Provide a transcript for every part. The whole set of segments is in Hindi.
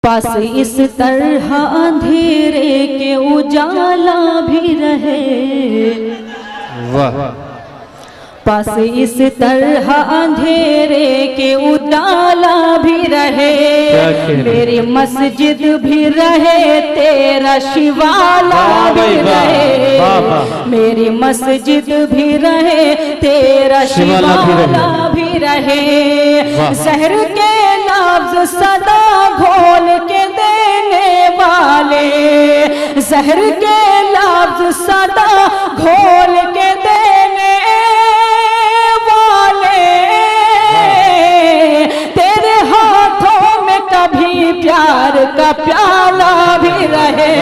पास इस तरह अंधेरे के उजाला भी रहे, वाह। पास इस तरह अंधेरे के उजाला भी रहे, मेरी मस्जिद भी रहे, तेरा शिवाला भी रहे, मेरी मस्जिद भी रहे, तेरा शिवाला भी रहे। शहर के लफ्ज सदा घोल के देने वाले, शहर के लफ्ज सदा घोल के देने वाले, तेरे हाथों में कभी प्यार का प्याला भी रहे,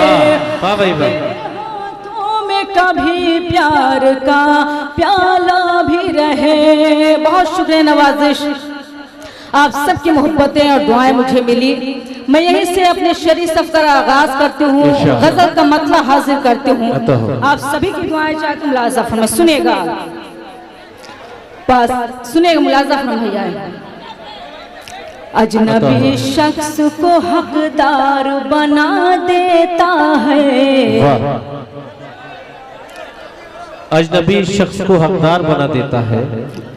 हाथों में कभी प्यार का प्याला भी रहे। बहुत शुक्रिया नवाजिश, आप सबकी मोहब्बतें और दुआएं मुझे मिली। मैं यहीं से अपने शरी सफर का आगाज करती हूँ, गजल का मतलब हासिल करती हूँ। आप सभी की दुआएं चाहती हूँ, मुलाज़ा फरमाएं, सुनेगा पास, सुनेगा, मुलाज़ा फरमाइए। अजनबी शख्स को हकदार बना देता है, अजनबी शख्स को हकदार बना देता है,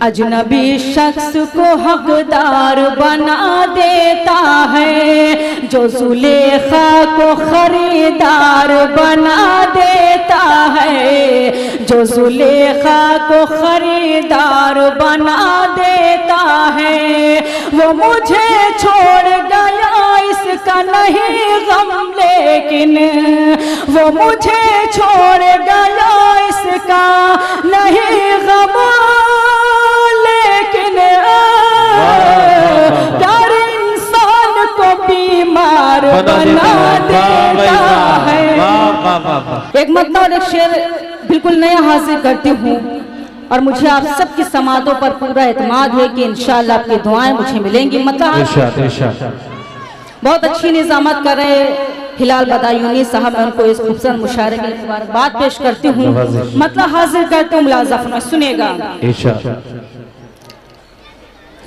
अजनबी शख्स को हकदार बना देता है, जो जुलेखा को खरीदार बना देता है, जो जुलेखा को खरीदार बना देता है, वो मुझे छोड़ गया इसका नहीं गम, लेकिन वो मुझे छोड़ गया इसका नहीं गम, लेकिन प्यार इंसान को बीमार बना देता है। एक मतलब और एक शेर बिल्कुल नया हासिल करती हूँ, और मुझे आप सबकी समातों पर पूरा एतमाद है कि इंशाअल्लाह आपकी दुआएं मुझे मिलेंगी। मतलब बहुत अच्छी निजामत कर रहे हिलाल बदायूनी साहब, मैं उनको इस खूबसूरत मुशायरे के लिए मुबारकबाद पेश करती हूँ। मतलब हाजिर करती हूँ, मुलाज़ा फरमाएं, सुनेगा।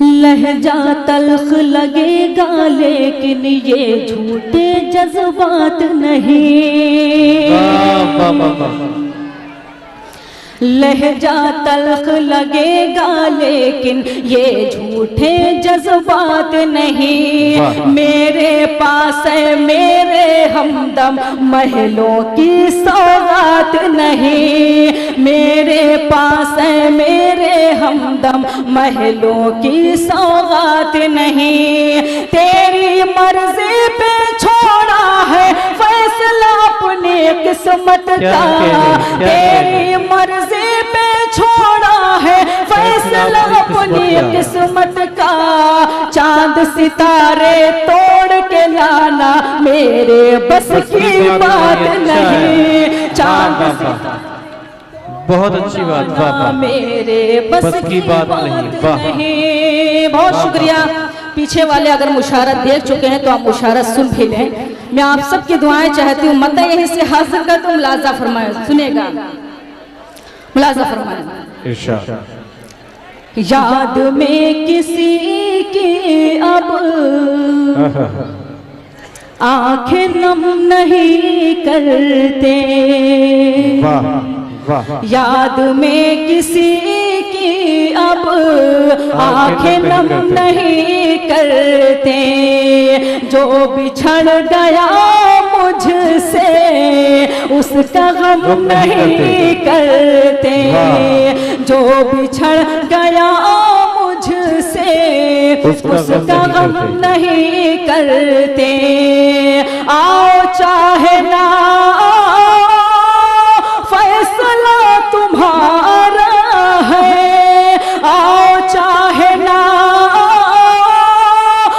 लहजा तल्ख लगेगा लेकिन ये झूठे जज्बात नहीं, लहजा तल्ख लगेगा लेकिन ये झूठे जज्बात नहीं, मेरे पास है मेरे हमदम महलों की सौगात नहीं, मेरे पास है मेरे हमदम महलों की सौगात नहीं, तेरी मर्जी पे छोड़ा है फैसला अपनी किस्मत का, तेरी मर्जी पे छोड़ा है फैसला अपनी किस्मत का, चांद सितारे तोड़ के लाना मेरे बस की बात नहीं, चांद बहुत अच्छी बात, वाह, मेरे बस की बात नहीं। बहुत शुक्रिया। पीछे वाले अगर मुशारत देख चुके हैं तो आप मुशारत सुन भी लें। मैं आप सबकी दुआएं चाहती हूँ, मत यहीं से हासिल कर तुम मुलाज़ा फरमाए, सुनेगा, मुलाज़ा फरमाए। याद में किसी की अब आंखें नम नहीं करते, याद में किसी की अब आंखें नम नहीं करते, जो बिछड़ गया मुझसे उसका गम नहीं करते, जो बिछड़ गया मुझसे उसका गम नहीं करते, आओ चाहे ना फैसला तुम्हारा है, आओ चाहे ना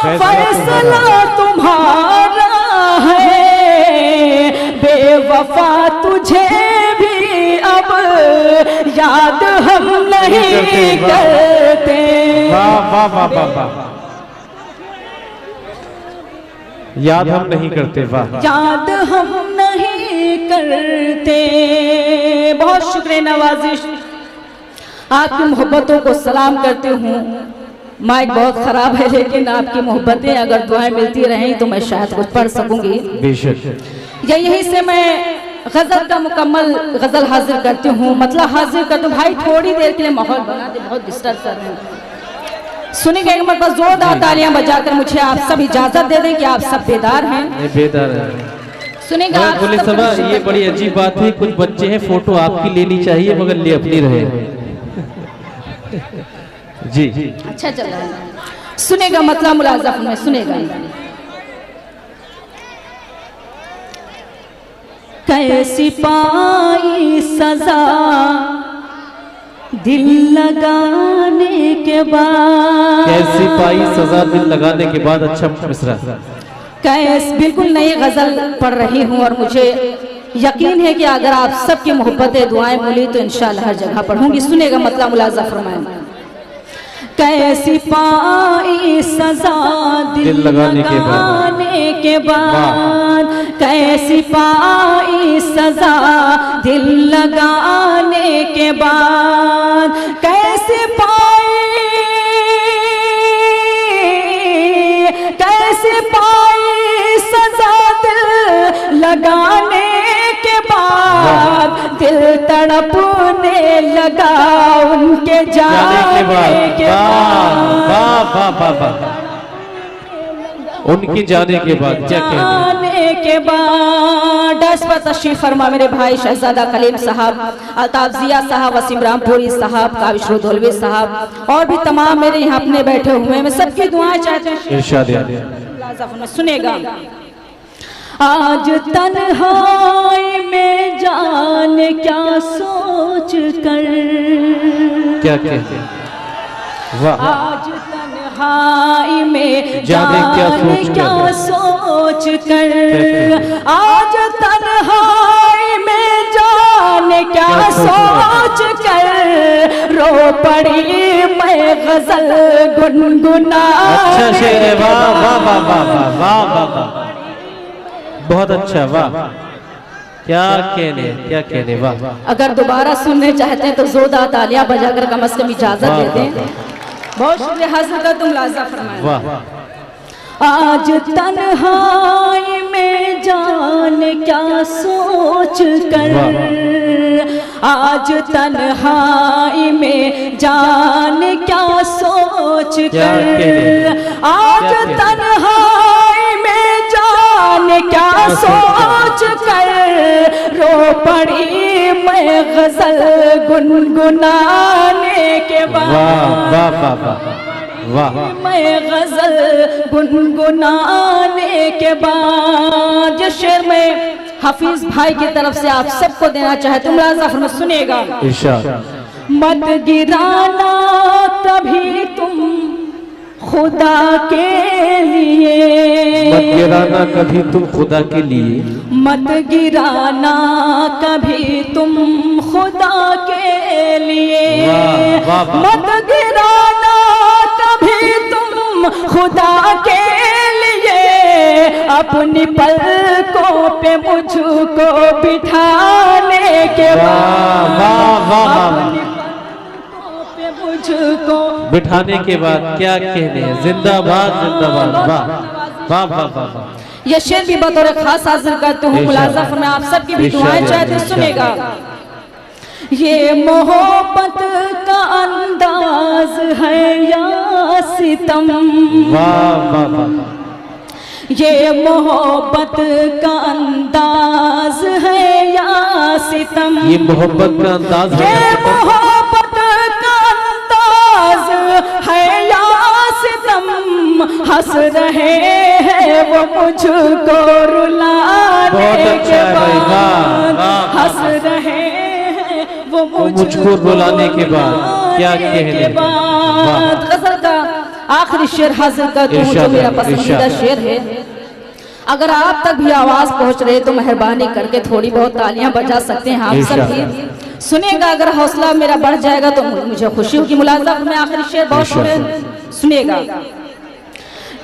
फैसला तुम्हारा है, बेवफा तुझे भी अब याद हम नहीं करते, याद हम नहीं करते, वाह, याद हम नहीं करते। बहुत शुक्रिया नवाजिश, आपकी मोहब्बतों को सलाम करते हूँ। माइक बहुत खराब है, लेकिन आपकी मोहब्बतें अगर दुआएं मिलती रहें तो मैं शायद कुछ पढ़ सकूंगी। बेशक। यही से मैं गजल का मुकम्मल गजल हाजिर करती हूँ, मतलब हाजिर कर दूँ। भाई थोड़ी देर के लिए माहौल बना दे, बहुत डिस्टर्ब कर रहे हैं। सुनिएगा एक मतलब जोरदार तालियां बजाकर मुझे आप सब इजाजत दे दें कि आप सब बेदार हैं। बेदार है। सुनेगा आप बोले सब सब ये बड़ी अजीब बात है, कुछ बच्चे हैं फोटो आपकी लेनी चाहिए मगर ले अपनी रहे। जी अच्छा चल रहा है। सुनेगा मतलब मुलाज़ा में सुनेगा। कैसी पाई सजा दिल लगाने के बाद, कैसी पाई सजा दिल लगाने के बाद। अच्छा मिसरा। कैस बिल्कुल नई गजल पढ़ रही हूँ और मुझे यकीन है कि अगर आप सबकी मोहब्बतें दुआएं मिली तो इंशाअल्लाह हर जगह पढ़ूंगी। सुनेगा मतलब मुलाज़ा फरमाए। कैसी पाई सजा दिल लगाने के बाद, कैसी पाई सजा दिल लगाने के बाद, कैसी पाई सजा दिल लगाने के बाद, दिल तड़पने लगा उनके जाने के बाद। उनकी जाने के बाद क्या कहने के बाद दस पर तशरीफ फरमा मेरे भाई शहजादा कलीम साहब, अल्ताफ जिया साहब, वसीम रामपुरी साहब, काविश रुदौलवी साहब और भी तमाम मेरे यहाँ अपने बैठे हुए हैं। मैं सबकी दुआएं चाहते हैं। सुनेगा। आज तन्हाई में जान क्या सोच कर, क्या कहते हैं? वाह। आज तन्हाई में जाने क्या सोच कर, आज तन्हाई में जाने क्या सोच कर, रो पड़ी मैं गजल गुनगुना। अच्छा शेर है। वाह वाह वाह वाह वाह वाह वाह, बहुत अच्छा। वाह क्या कहने वाह। अगर दोबारा सुनने चाहते हैं तो जोरदार तालियां बजाकर कम से कम इजाजत दे दें। बहुत शुक्रिया। हाजिर का तुम लाजा फरमाए। वाह। आज तन्हाई में जान क्या सोच कर, आज तन्हाई में जान क्या सोच कर, आज तन्हाई में जान क्या सोच कर, रो पड़ी मैं गजल गुनगुनाने के बाद। वाह वाह वाह वाह। मैं गजल गुनगुनाने के बाद जो शेर में हाफिज भाई की तरफ से आप सबको देना चाहते हैं, सुनेगा। मत गिराना कभी तुम खुदा के लिए, मत गिराना कभी तुम खुदा के लिए, मत गिराना कभी तुम खुदा के लिए, मत गिराना कभी तुम खुदा के लिए, अपनी पलकों पे मुझको बिठाने के बाद, अपनी पलकों पे मुझको बिठाने के बाद क्या कहने। जिंदाबाद जिंदाबाद। वाह वाह वाह वाह। ये शेर भी बतौर खास हाजिर करते हूँ मुलाज़ा में आप सबकी भी दुआएं चाहते। सुनेगा। ये मोहब्बत का अंदाज है या सितम, वाह वाह वाह। ये मोहब्बत का अंदाज है या सितम, ये मोहब्बत का अंदाज है, ये मोहब्बत का अंदाज है या सितम, हंस रहे हैं वो मुझको रुलाने के बाद, हंस रहे हैं वो मुझको रुलाने के बाद, क्या कहने। गजल का आखिरी शेर हाजिर करती हूँ जो मेरा पसंदीदा शेर है। अगर आप तक भी आवाज पहुंच रहे तो मेहरबानी करके थोड़ी बहुत तालियां बजा सकते हैं आप सब भी। सुनेगा। अगर हौसला मेरा बढ़ जाएगा तो मुझे खुशी होगी। मुलाज़ा में आखिरी शेर बहुत सुनेगा।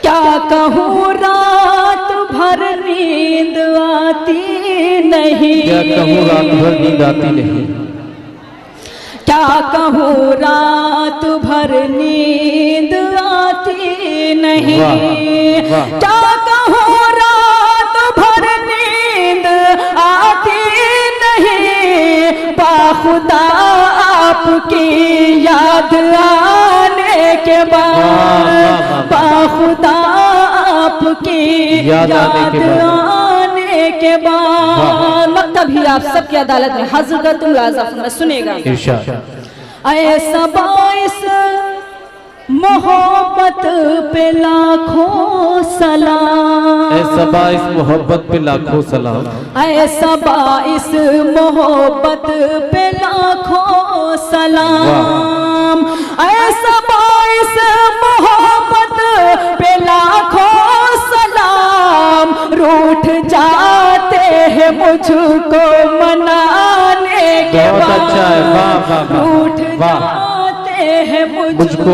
क्या कहूँ रात भर नींद आती नहीं, क्या कहूँ रात भर नींद आती नहीं, क्या कहूँ रात भर नींद नहीं, क्या कहूँ रात भर नींद आती नहीं, बाखुदा आपकी याद आने के बाद, बाखुदा आपकी याद आने के बाद। लगता भी आप सबकी अदालत में हज़रत मुलाज़ा में सुनेगा। ऐसा बाइस मोहब्बत पे लाखों सलाम, ऐसा बाइस मोहब्बत पे लाखों सलाम, ऐसा बाइस मोहब्बत पे लाखों सलाम, ऐसा बाइस मोहब्बत पे लाखों सलाम। रूठ जाते हैं मुझको मनाने के बाद, रूठ जाते हैं मुझको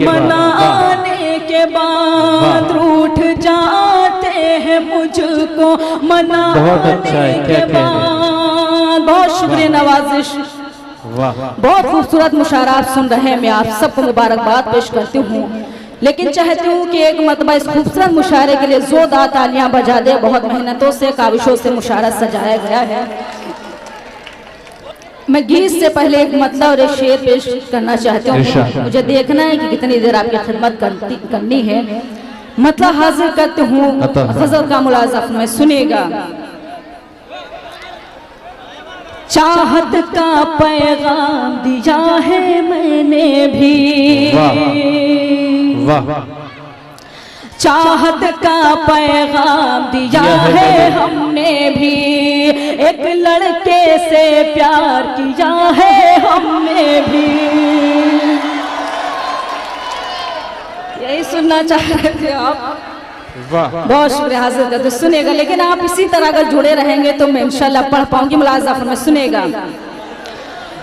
मनाने के बाद, रूठ जाते हैं मुझको मनाने के बाद। बहुत शुक्रिया नवाजिश, बहुत खूबसूरत मुशायरा आप सुन रहे हैं। मैं आप सबको मुबारकबाद पेश करती हूँ, लेकिन चाहती हूँ कि एक मरतबा इस खूबसूरत मुशायरे के लिए जोरदार तालियां बजा दे। बहुत मेहनतों से, काविशों से मुशायरा सजाया गया है। मैं गीत से पहले एक मतलब और एक शेर पेश करना चाहती हूँ। मुझे देखना है कि कितनी देर आपकी खिदमत करनी है। मतलब हाजिर करती हूँ गजल का मुलाज़ा में, सुनेगा। चाहत का पैगाम दिया है मैंने भी, चाहत का पैगाम दिया है हमने भी, एक लड़के से प्यार किया है हमने भी। यही सुनना चाह रहे थे आप? बहुत शुक्रिया हाजिर करते, सुनेगा। लेकिन आप इसी तरह अगर जुड़े रहेंगे तो मैं इंशाल्लाह पढ़ पाऊंगी। मुलाज़ा में सुनेगा।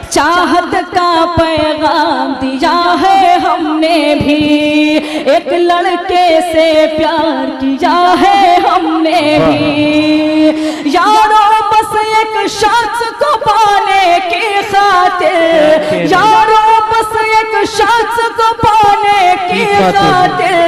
चाहत का पैगाम दिया है हमने भी, एक लड़के से प्यार किया है हमने भी। यारों बस एक शख्स को पाने की खातिर, यारों बस एक शख्स को पाने की खातिर,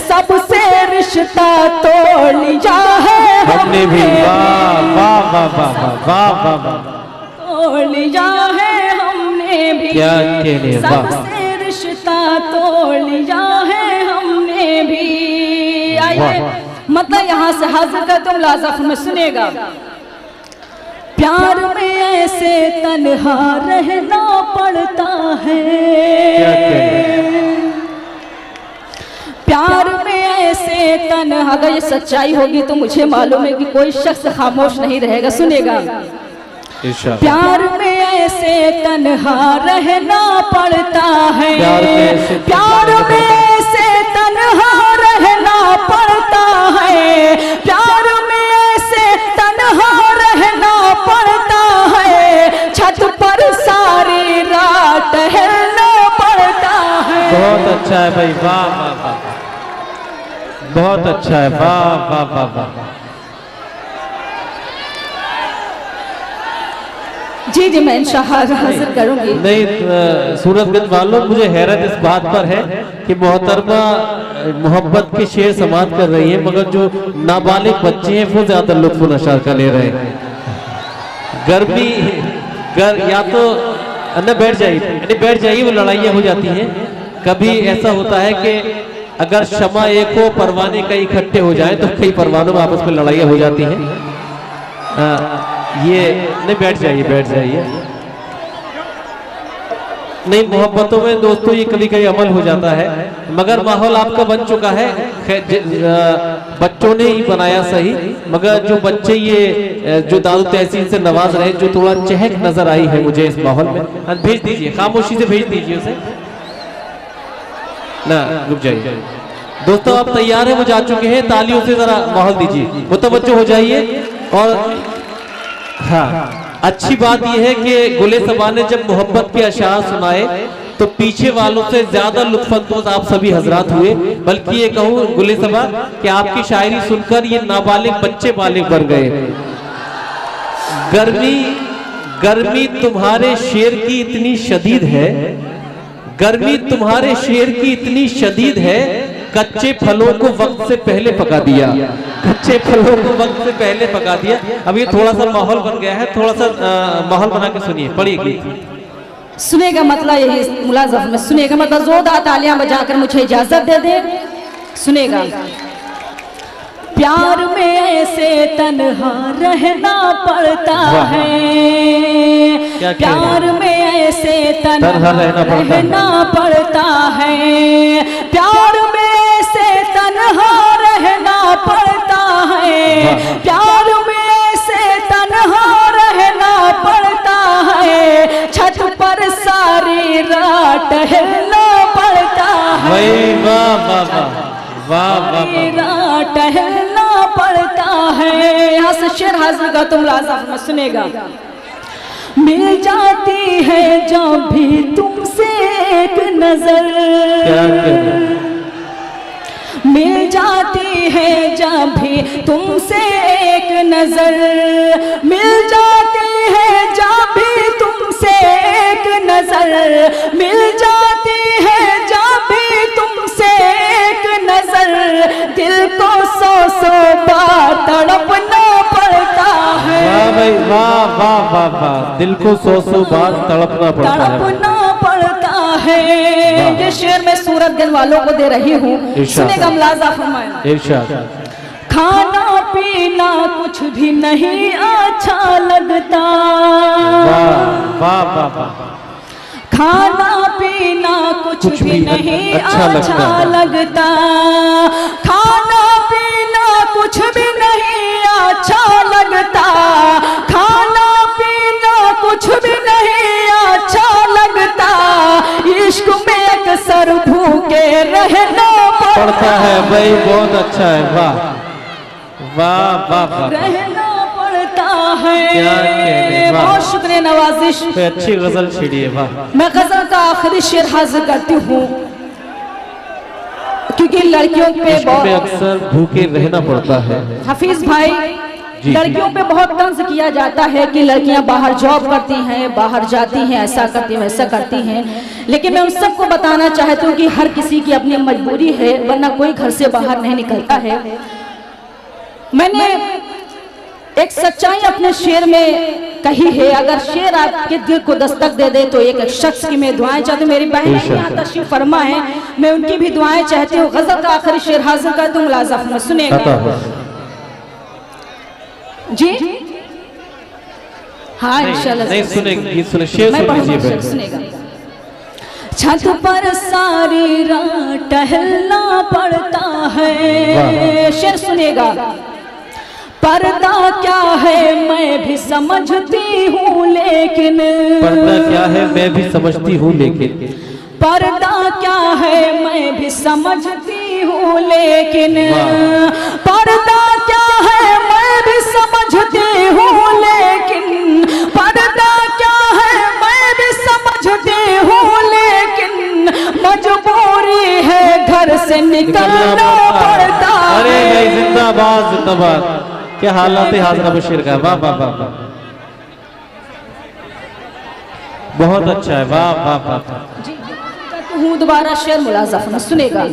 सबसे रिश्ता तोड़ लिया है हमने भी। वाह वाह वाह वाह वाह वाह, तोड़ लिया है हमने भी, क्या कहने, सबसे रिश्ता तोड़ लिया है हमने भी। आइए मतलब यहाँ से हाजिर कर तुम लाज़िफ में सुनेगा। प्यार में ऐसे तन्हा रहना पड़ता है, प्यार में ऐसे तन्हा। अगर ये सच्चाई होगी तो मुझे मालूम है कि कोई शख्स खामोश नहीं रहेगा। सुनेगा। प्यार में ऐसे तन्हा रहना पड़ता है, प्यार में ऐसे तन्हा रहना पड़ता है, प्यार में ऐसे तन्हा रहना पड़ता है, छत पर सारी रात टहलना पड़ता है। बहुत अच्छा है भाई, वाह वाह वाह, बहुत अच्छा है, वाह वाह वाह वाह। जी जी मैं इंशाअल्लाह हाजिर करूंगी। नहीं सूरतगंज वालों, मुझे हैरत इस बात पर है कि मोहतरमा मोहब्बत के शेर समाप्त कर रही है, मगर जो नाबालिग बच्चे हैं वो ज्यादा लुत्फ नशा का ले रहे हैं। गर्मी या तो न बैठ जाइए, वो लड़ाइयाँ हो जाती हैं। कभी ऐसा होता है कि अगर शमा एक हो, परवाने कई इकट्ठे हो जाए तो कई परवानों में आपस में लड़ाइयाँ हो जाती हैं। ये नहीं, बैठ जाइए। नहीं, मोहब्बतों में दोस्तों ये कभी कभी अमल हो जाता है, मगर माहौल आपका बन चुका है। बच्चों ने ही बनाया सही, मगर जो बच्चे ये जो दादू तहसीन से नवाज रहे, जो थोड़ा चहक नजर आई है मुझे इस माहौल में, भेज दीजिए, खामोशी से भेज दीजिए उसे ना। रुक जाइए दोस्तों, आप तैयार हैं? वो जा चुके हैं। तालियों से जरा माहौल दीजिए, मुतवज्जो हो जाइए। और हाँ, अच्छी बात यह है कि गुले सबा ने जब मोहब्बत के अशार सुनाए तो पीछे वालों से ज्यादा लुत्फअंदोज आप सभी हजरात हुए। बल्कि ये कहूँ गुले सबा कि आपकी शायरी सुनकर ये नाबालिग बच्चे बालिग बन गए। गर्मी तुम्हारे शेर की इतनी शदीद है, गर्मी तुम्हारे शेर की इतनी शदीद है, कच्चे फलों को वक्त से पहले पका दिया, कच्चे फलों को वक्त से पहले पका दिया। अब ये थोड़ा सा माहौल बन गया है, थोड़ा सा माहौल बना के सुनिए, पढ़िए। सुनेगा मतलब यही मुलाज़फ में सुनेगा मतलब जोरदार तालियां बजाकर मुझे इजाजत दे दे। सुनेगा। प्यार में ऐसे तन्हा रहना पड़ता है, प्यार में ऐसे तन्हा रहना पड़ता है, प्यार में ऐसे तन्हा रहना पड़ता है, प्यार में ऐसे तन्हा रहना पड़ता है, छत पर सारी रात टहलना पड़ता है, टहलना पड़ता है। यहाँ से शेर हाजिर का तुम लाज़िम में सुनेगा। मिल जाती है जब भी तुमसे एक नजर, मिल जाती है जब भी तुमसे एक नजर, मिल जाती है जब भी तुमसे एक नजर, मिल जाती है जब भी तुमसे एक नजर, दिल को सौ सौ बार तड़पना पड़ता है। वाह भाई वाह वाह वाह वाह, दिल को सौ सौ बार तड़पना पड़ता है। ये शेर में सूरतगंज वालों को दे रही हूँ, सुनेगा मुलाज़ा फरमाएं। इरशाद। खाना पीना कुछ भी नहीं अच्छा लगता, वाह वाह वाह, खाना पीना कुछ भी नहीं अच्छा लगता, खाना पीना कुछ भी नहीं अच्छा लगता, खाना पीना कुछ भी नहीं अच्छा लगता, इश्क में अक्सर भूखे रहना पड़ता है। भाई बहुत अच्छा है, वाह वाह वाह वाह, रहना पड़ता है। क्या कहने, बहुत शुक्रिया नवाजिश, अच्छी गजल छिड़ी है, वाह। मैं गजल का आखिरी शेर हाजिर करती हूँ, क्योंकि लड़कियों पे अक्सर भूखे रहना पड़ता है। हफीज भाई, लड़कियों पे बहुत तंज किया जाता है कि लड़कियां बाहर जॉब करती हैं, बाहर जाती हैं, ऐसा करती हैं वैसा करती हैं, लेकिन मैं उन सबको बताना चाहती हूँ कि हर किसी की अपनी मजबूरी है, वरना कोई घर से बाहर नहीं निकलता है। मैंने एक सच्चाई अपने शेर में कही है, अगर शेर आपके दिल को दस्तक दे दे तो एक शख्स की मैं दुआएं चाहती हूँ। मेरी बहन यहाँ तशरीफ फरमा है, मैं उनकी भी दुआएं चाहती हूँ। गजल का आखिरी शेर हाजिर कर दूं, मुलाज़ा फरमाएं, सुनेगा जी? हाँ इंशाल्लाह नहीं सुनेंगे, सुनेगा। सुनेगा। छत पर सारी रात टहलना पड़ता है, शेर सुनेगा। पर्दा क्या है मैं भी समझती हूँ लेकिन, पर्दा क्या है मैं भी समझती हूँ लेकिन, पर्दा क्या है मैं भी समझती हूँ लेकिन, पर्दा क्या है मैं भी समझती हूँ लेकिन, पर्दा क्या है मैं भी समझती हूँ लेकिन, मजबूरी है घर से निकलना पड़ता है। अरे भाई जिंदाबाद जिंदाबाद, क्या हालात है हाजरा बशीर का, वाह वाह वाह वाह, बहुत अच्छा है, वाह वाह वाह। हूँ दोबारा शेर मुलाज़ा फरमाएं, सुनेगा।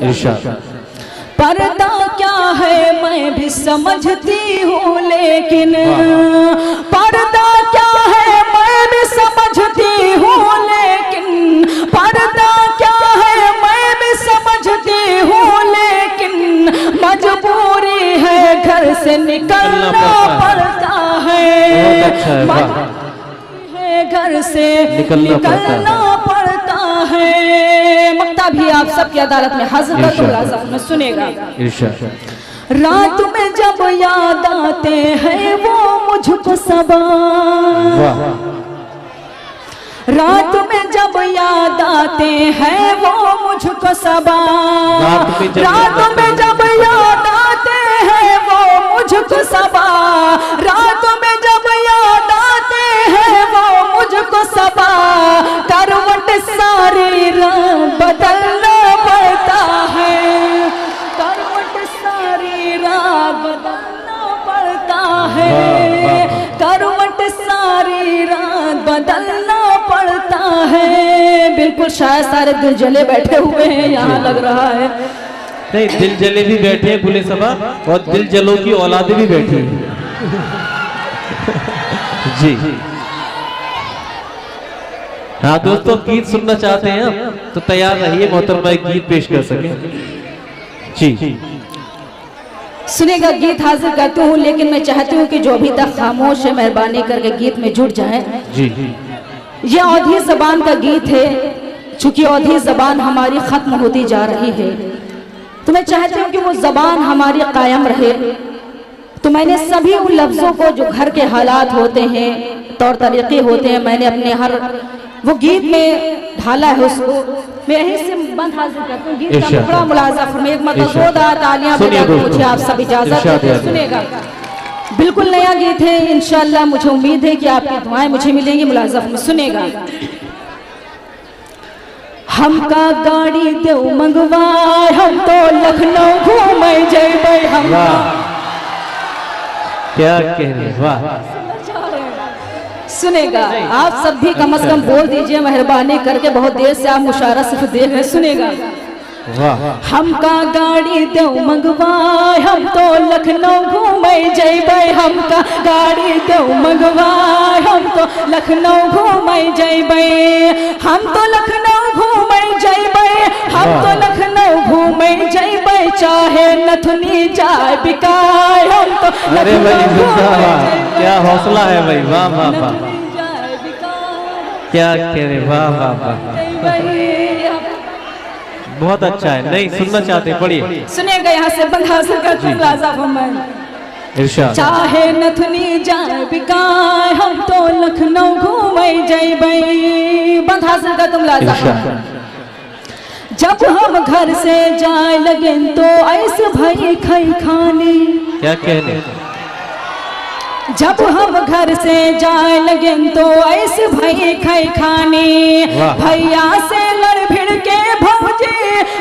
पर्दा क्या है मैं भी समझती हूँ लेकिन, पर्दा क्या है मैं भी समझती हूँ लेकिन, पर्दा क्या है मैं भी समझती हूँ लेकिन, मजबूरी है घर से निकलना पड़ता है, घर से निकलना पड़ता है। मक्ता भी आप सबकी अदालत में हाजिर कर दूं, मुलाज़ा में सुनेगा। रात में जब याद आते हैं वो मुझको सबा, रात में जब याद आते हैं वो मुझको सबा, रात में जब याद आते हैं वो मुझको सबा, रात में जब याद आते हैं वो मुझको सबा, करवट सारी रात बदलना पड़ता है, करवट सारी रात बदलना पड़ता है, करवट सारी रात बदलना पड़ता है। बिल्कुल शायद सारे दिल जले बैठे हुए हैं यहाँ लग रहा है, नहीं, दिल जले भी बैठे हैं खुले सभा और दिल जलो की औलादें भी बैठी हैं। जी हाँ दोस्तों, गीत सुनना चाहते हैं आप तो तैयार रहिए, मोहतरमा एक गीत पेश कर सके। जी सुनेगा गीत हाजिर करती हूँ, लेकिन मैं चाहती हूँ कि जो अभी तक खामोश है मेहरबानी करके गीत में जुड़ जाएं। जी ये औधी जबान का गीत है, चूंकि औधी जबान हमारी खत्म होती जा रही है, तो मैं चाहती हूँ कि वो जबान हमारी कायम रहे। तो मैंने सभी उन लफ्जों को जो घर के हालात होते हैं, तौर तरीके होते हैं, मैंने अपने हर वो गीत में ढाला है उसको। मैं यहीं से बंद हाजिर करती हूँ, गीत का बड़ा मुलाजा फरमाइए। एक मतलब जोरदार तालियां बजाकर मुझे आप सब इजाजत दें। सुनेगा, बिल्कुल नया गीत है, इंशाल्लाह मुझे उम्मीद है कि आपकी दुआएं मुझे मिलेंगी। मुलाजा सुनेगा। हमका गाड़ी दो मंगवाए, हम तो लखनऊ घूमे जेबे। हम क्या कह रहे, वाह। सुनेगा, आप सब भी कम से कम बोल दीजिए मेहरबानी करके, बहुत देर से आप मुशारा सिर्फ देख रहे। सुनेगा, हमका गाड़ी दो मंगवाए, हम तो लखनऊ घूमे जेबे। हमका गाड़ी दो मंगवाए, हम तो लखनऊ घूमे जेबे। हम तो लखनऊ घूमे जेबे, हम तो लखनऊ घूमे जेबे। चाहे नथुनी जाए बिकाए, हम तो लखनऊ घूमे। क्या हौसला है भाई, वाह वाह वाह, क्या कह रहे, वाह वाह वाह, बहुत अच्छा है। नहीं सुनना चाहते, पढ़िए। सुनेगा, यहाँ से बंद हासिल करते हैं। मुलाजा इरशाद। चाहे नथुनी जाए बिकाए, हम तो लखनऊ घूमे जेबे। बंद हासिल करते मुलाजा। जब हम घर से जाए लगे तो ऐसे भाई खाई खाने। क्या कहने, जब हम घर से जाए लगे तो ऐसे भाई खाई खाने। भैया से लड़ भिड़ के भौजी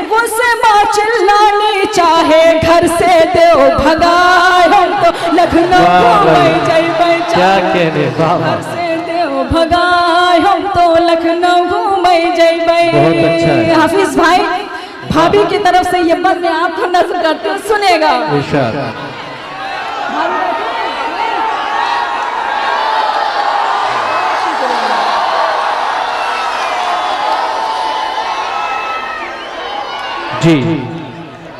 गुस्से माँ चिल्लानी। चाहे घर से दो भगाए, हम तो लखनऊ घूमे जेबे। क्या कहने, घर से दो भगाए, हम तो लखनऊ घूमे जेबे। बहुत अच्छा है। हाफिज भाई, भाभी की तरफ से ये बात मैं आपको नजर करती हूँ। सुनेगा, इरशाद। जी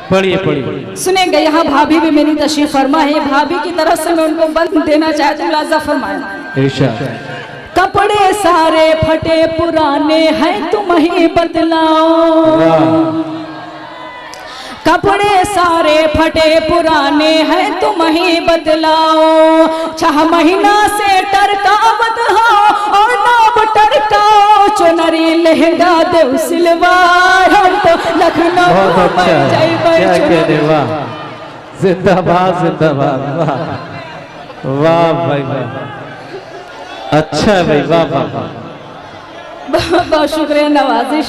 पढ़िए पढ़िए। सुनेगा, यहाँ भाभी भी मेरी तशरीफ फरमा है, भाभी की तरफ से मैं उनको बंद देना चाहती हूँ। मुलाजा फरमाएं। इरशाद। कपड़े सारे फटे पुराने हैं, तुम ही बदलाओ। कपड़े सारे फटे पुराने हैं, तुम ही बदलाओ। 6 महीना से टरका बदहाओ और नाम टरकाओ। चुनरी लहंगा दो सिलवाए, हम तो लखनऊ घूमे जेबे। क्या कहने, वाह, जिंदाबाद जिंदाबाद, वाह वाह भाई वाह, अच्छा है भाई, वाह वाह वाह। बहुत शुक्रिया, नवाजिश।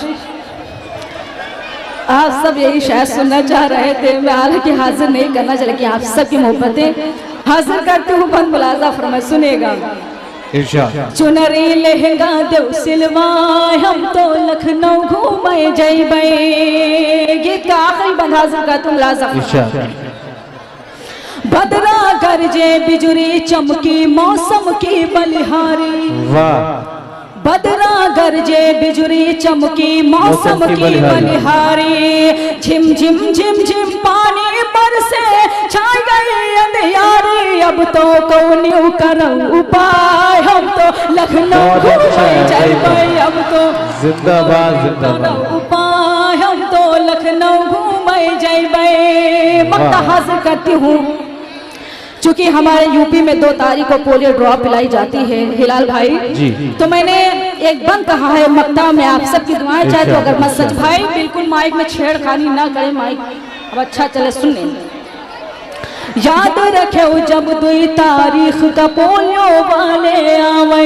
आप सब यही शायद सुनना चाह रहे थे, मैं हालांकि हाजिर नहीं करना चाहिए, लेकिन आप सबकी मोहब्बतें हाजिर करती हूँ। बंद मुलाजा फरमाए। सुनेगा, इरशाद। चुनरी लहंगा दो सिलवाए, हम तो लखनऊ घूमे जेबे। गीत का आखिरी बंद हाजिर करती हूँ। मुलाजा इरशाद। बदरा गरजे बिजुरी चमकी, मौसम की बलिहारी। वाह। बदरा गरजे बिजुरी चमकी, मौसम की बलिहारी। झिम झिम झिम झिम पानी बरसे, छा गई अंधियारी। अब तो कौनियों करूं उपाय, हम तो लखनऊ घूमे जेबे। अब तो जिंदाबाद जिंदाबाद, उपाय, हम तो लखनऊ घूमे जेबे। मक्ता हासिल करती हूँ, चूंकि हमारे यूपी में 2 तारीख को पोलियो ड्रॉप पिलाई जाती है हिलाल भाई जी। तो मैंने एक बंद कहा है मक्ता में आप सबकी दुआएं चाहे तो अगर मत सच भाई बिल्कुल माइक में छेड़खानी ना करे। माइक अब अच्छा चले सुनने। याद रखे जब 2 तारीख का पोलियो वाले आवे।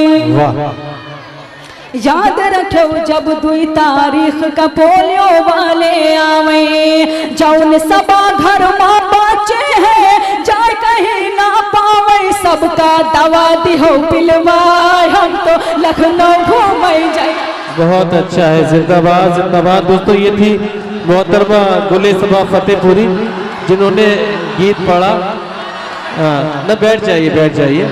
याद रखो जब 2 तारीख का पोलियो वाले आवे। जौन सबा घर माँ बचे हैं जाए कहीं ना पावे। सबका दवा दिहो पिलवाए, हम तो लखनऊ घूमे जाए। बहुत अच्छा है, जिंदाबाद जिंदाबाद। दोस्तों ये थी मोहतरमा गुलेसबा फतेहपुरी जिन्होंने गीत पढ़ा। न बैठ जाइए, बैठ जाइए।